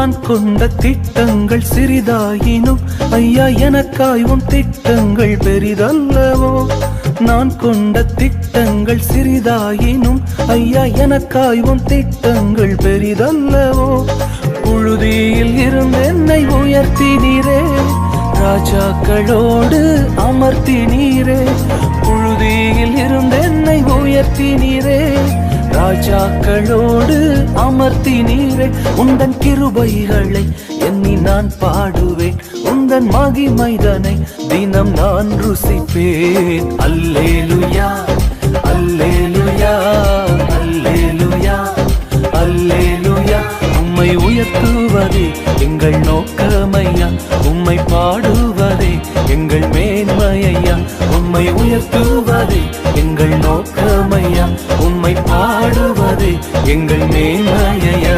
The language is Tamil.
நான் கொண்ட திட்டங்கள் சிறிதாயினும் ஐயா எனக்காய் உன் திட்டங்கள் பெரிதல்லவோ. நான் கொண்ட திட்டங்கள் சிறிதாயினும் ஐயா எனக்காய் உன் திட்டங்கள் பெரிதல்லவோ. புழுதியில் இருந்து என்னை உயர்த்தினீரே, ராஜாக்களோடு அமர்த்தினீரே. புழுதியில் இருந்து என்னை உயர்த்தினீரே, ராஜாக்களோடு அமர்த்தினீரே. உந்தன் கிருபைகளை எண்ணி நான் பாடுவேன், உந்தன் மகிமைதனை தினம் நான் ருசிப்பேன். அல்லேலுயா அல்லேலுயா அல்லேலுயா அல்லேலுயா. உம்மை உயர்த்துவதே எங்கள் நோக்கமையா, உம்மை பாடுவதே எங்கள் மேன்மையா. உம்மை உயர்த்துவதே எங்கள் நோக்கமையா, உம்மை பாடுவதே எங்கள் மேன்மையா.